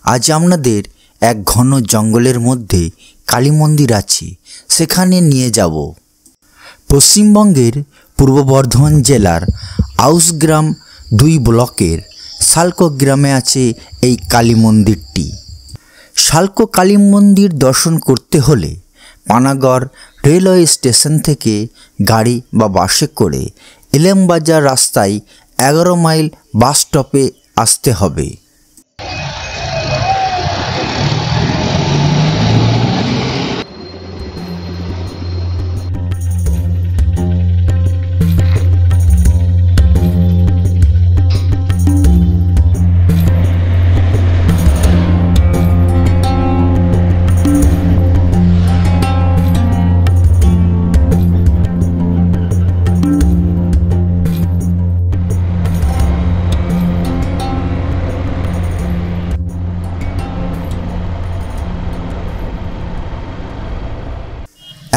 আজ আপনাদের এক ঘন জঙ্গলের মধ্যে কালী মন্দির আছে, সেখানে নিয়ে যাব। পশ্চিমবঙ্গের পূর্ব বর্ধমান জেলার আউশগ্রাম 2 ব্লকের শালকো গ্রামে আছে এই কালী মন্দিরটি। শালকো কালী মন্দির দর্শন করতে হলে পানাগড় রেলওয়ে স্টেশন থেকে গাড়ি বা বাসে করে ইলামবাজার রাস্তায় 11 মাইল বাস স্টপে আসতে হবে।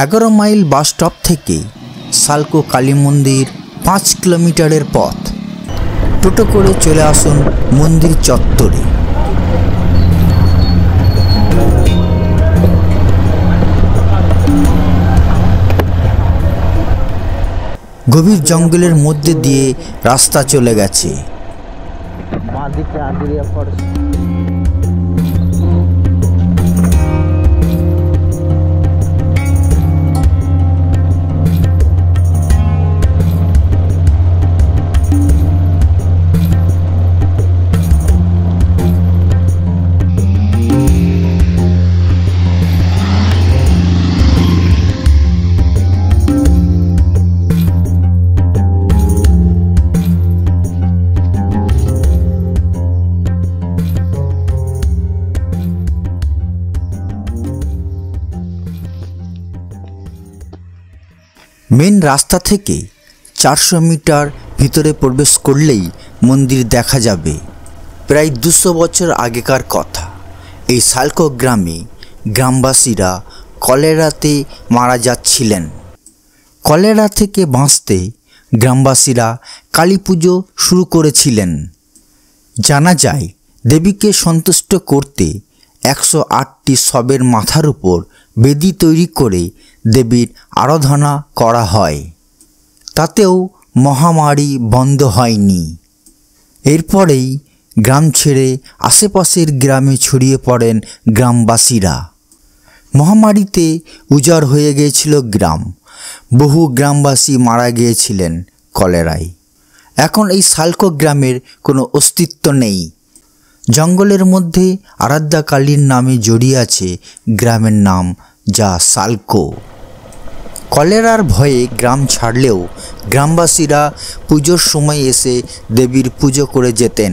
এগারো মাইল বাস স্টপ থেকে শালকো কালী মন্দির 5 কিলোমিটারের পথ। টোটো করে চলে আসুন মন্দির চত্বরে। গভীর জঙ্গলের মধ্যে দিয়ে রাস্তা চলে গেছে। মেন রাস্তা থেকে 400 মিটার ভিতরে প্রবেশ করলেই মন্দির দেখা যাবে। প্রায় 200 বছর আগেকার কথা। এই শালকো গ্রামে গ্রামবাসীরা কলেরাতে মারা যাচ্ছিলেন। কলেরা থেকে বাঁচতে গ্রামবাসীরা কালী পুজো শুরু করেছিলেন। জানা যায় দেবীকে সন্তুষ্ট করতে 108টি শবের মাথার উপর বেদি তৈরি করে দেবীর আরাধনা করা হয়। তাতেও মহামারী বন্ধ হয়নি। এরপরেই গ্রাম ছেড়ে আশেপাশের গ্রামে ছড়িয়ে পড়েন গ্রামবাসীরা। মহামারীতে উজাড় হয়ে গিয়েছিল গ্রাম। বহু গ্রামবাসী মারা গিয়েছিলেন কলেরায়। এখন এই শালকো গ্রামের কোনো অস্তিত্ব নেই। জঙ্গলের মধ্যে আরাধ্যা কালীর নামে জড়িয়ে আছে গ্রামের নাম, যা শালকো। কলেরার ভয়ে গ্রাম ছাড়লেও গ্রামবাসীরা পুজোর সময় এসে দেবীর পুজো করে যেতেন।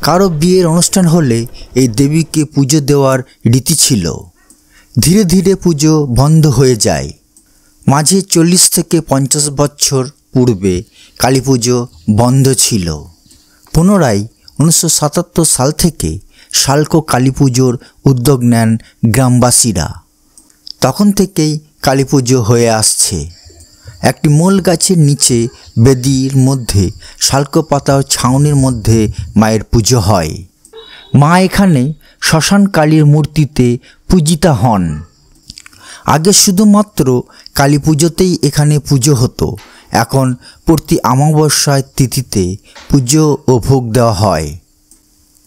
কারো বিয়ের অনুষ্ঠান হলে এই দেবীকে পুজো দেওয়ার রীতি ছিল। ধীরে ধীরে পুজো বন্ধ হয়ে যায়। মাঝে 40 থেকে 50 বছর পূর্বে কালী পুজো বন্ধ ছিল। পুনরায় 1977 সাল থেকে শালকো কালী পুজোর উদ্যোগ নেন গ্রামবাসীরা। তখন থেকেই কালী পুজো হয়ে আসছে। একটি মূল গাছের নিচে বেদির মধ্যে শালকো পাতা ও ছাউনির মধ্যে মায়ের পুজো হয়। মা এখানে শ্মশান কালীর মূর্তিতে পূজিতা হন। আগে শুধুমাত্র কালী পুজোতেই এখানে পুজো হতো। এখন প্রতি অমাবস্যার তিথিতে পুজো ও ভোগ দেওয়া হয়।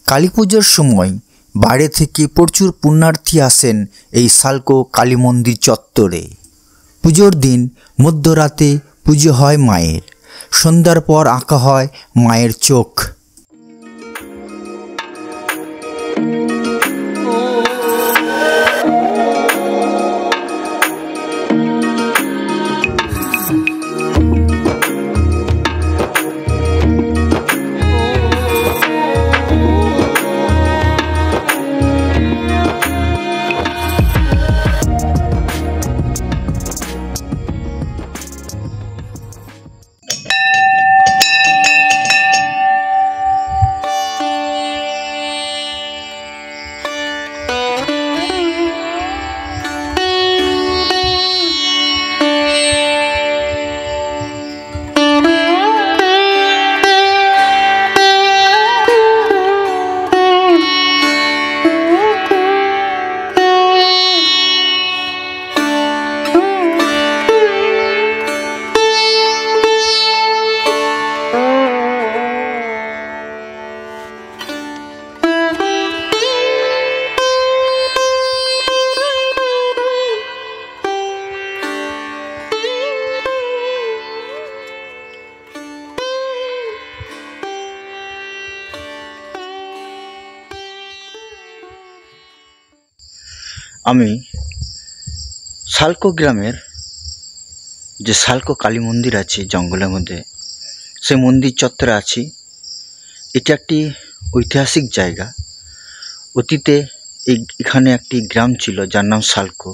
কালী পুজোর সময় বাইরে থেকে প্রচুর পুণ্যার্থী আসেন এই শালকো কালী মন্দির চত্বরে। পুজোর দিন মধ্যরাতে পুজো হয় মায়ের। সন্ধ্যার পর আঁকা হয় মায়ের চোখ। আমি সালকো গ্রামের যে সালকো কালী মন্দির আছে জঙ্গলের মধ্যে, সেই মন্দির চত্বরে আছি। এটা একটি ঐতিহাসিক জায়গা। অতীতে এখানে একটি গ্রাম ছিল যার নাম সালকো।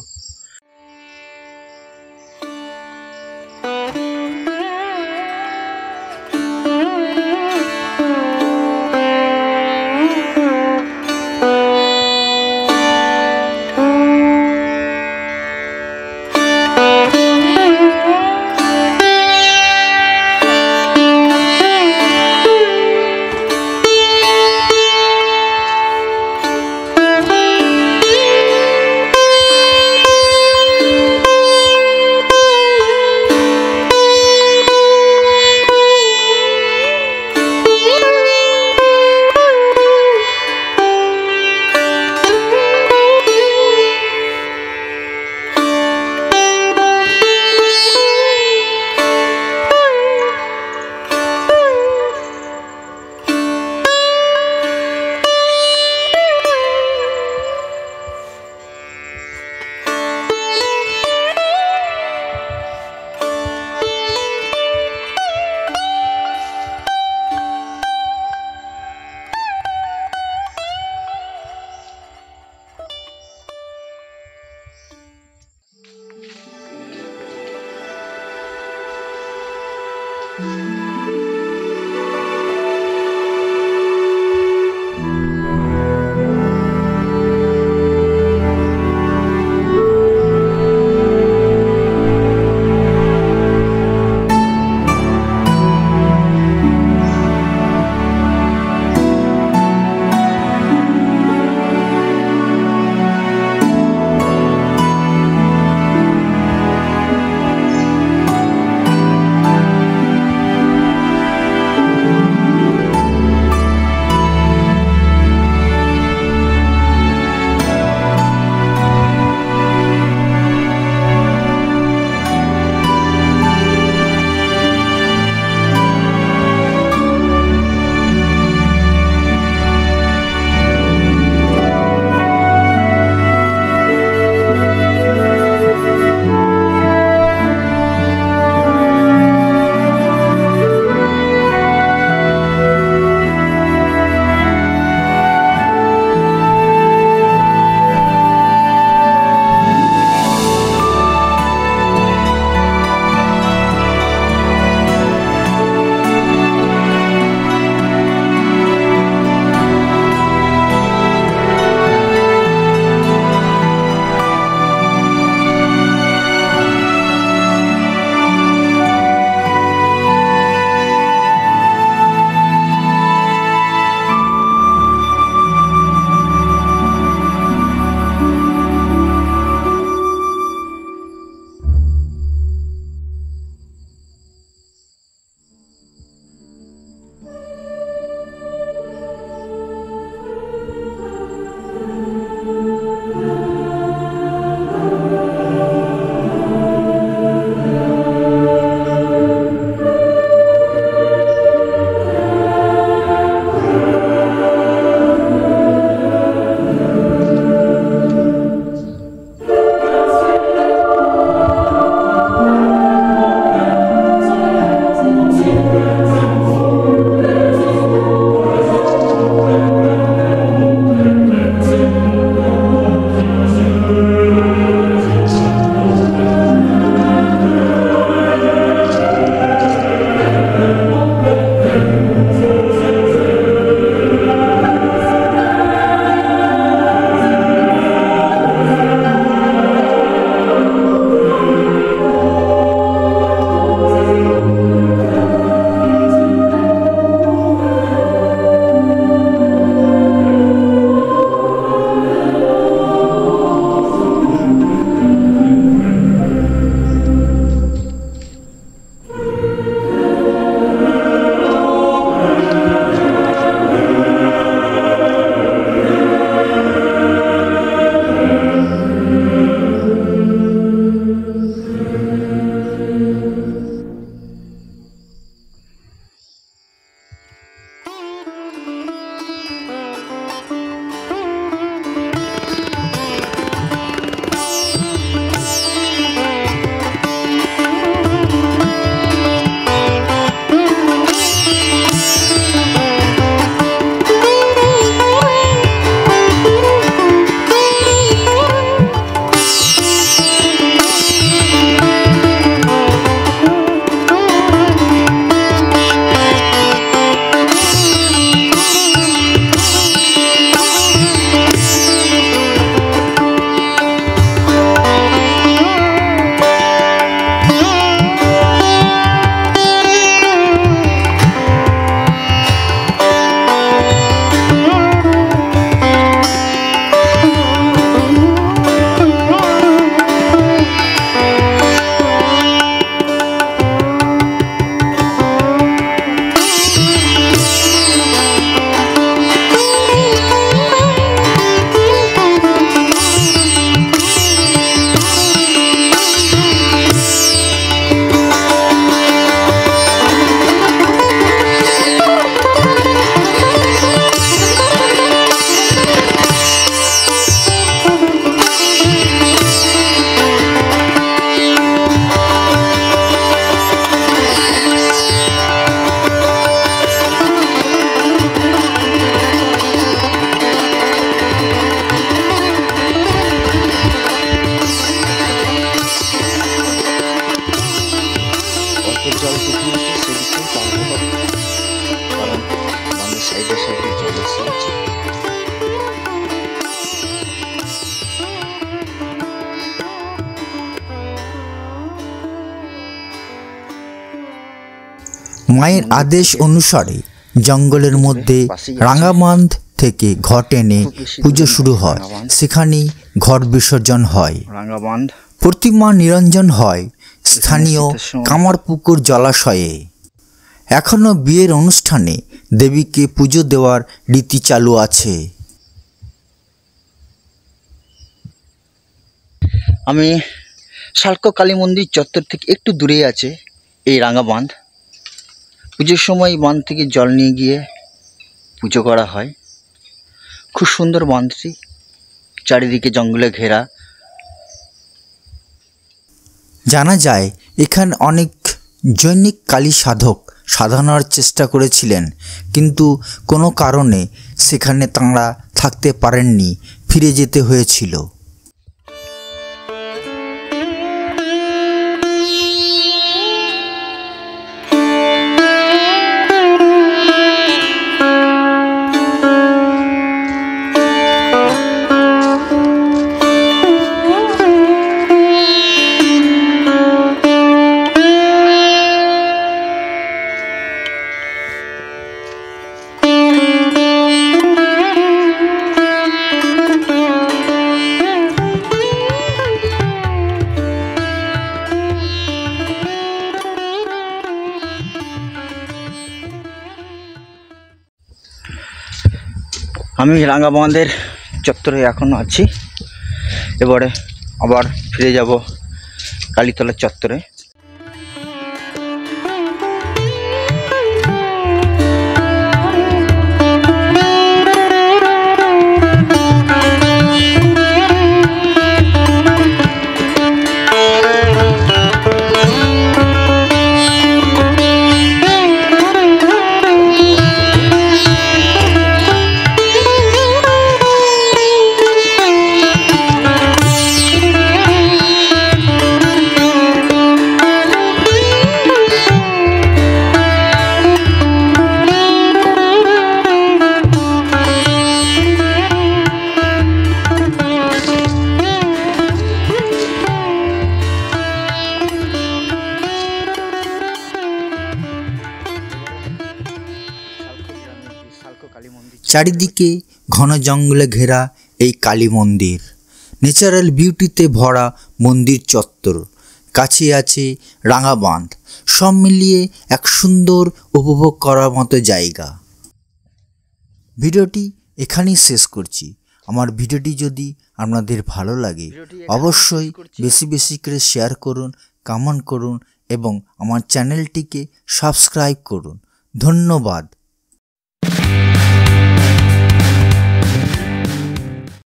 মায়ের আদেশ অনুসারে জঙ্গলের মধ্যে রাঙ্গাবাঁধ থেকে ঘট এনে পুজো শুরু হয়। সেখানেই ঘট বিসর্জন হয়। রাঙ্গাবাঁধ প্রতিমা নিরঞ্জন হয় স্থানীয় কামারপুকুর জলাশয়ে। এখনও বিয়ের অনুষ্ঠানে দেবীকে পুজো দেওয়ার রীতি চালু আছে। আমি শালকো কালী মন্দির চত্বর থেকে একটু দূরেই আছে এই রাঙ্গাবাঁধ। পুজোর সময় বাঁধ থেকে জল নিয়ে গিয়ে পুজো করা হয়। খুব সুন্দর বাঁধটি, চারিদিকে জঙ্গলে ঘেরা। জানা যায় এখানে অনেক জৈনিক কালী সাধক সাধনার চেষ্টা করেছিলেন, কিন্তু কোনো কারণে সেখানে তাঁরা থাকতে পারেননি, ফিরে যেতে হয়েছিল। আমি রাঙ্গাবাঁধের চত্বরে এখনও আছি। এবারে আবার ফিরে যাব কালীতলার চত্বরে। চারিদিকে ঘন জঙ্গলে ঘেরা এই কালী মন্দির, ন্যাচারাল বিউটিতে ভরা মন্দির চত্বর, কাছে আছে রাঙ্গাবাঁধ, সব মিলিয়ে এক সুন্দর উপভোগ করার মতো জায়গা। ভিডিওটি এখানেই শেষ করছি। আমার ভিডিওটি যদি আপনাদের ভালো লাগে অবশ্যই বেশি বেশি করে শেয়ার করুন, কমেন্ট করুন এবং আমার চ্যানেলটিকে সাবস্ক্রাইব করুন। ধন্যবাদ।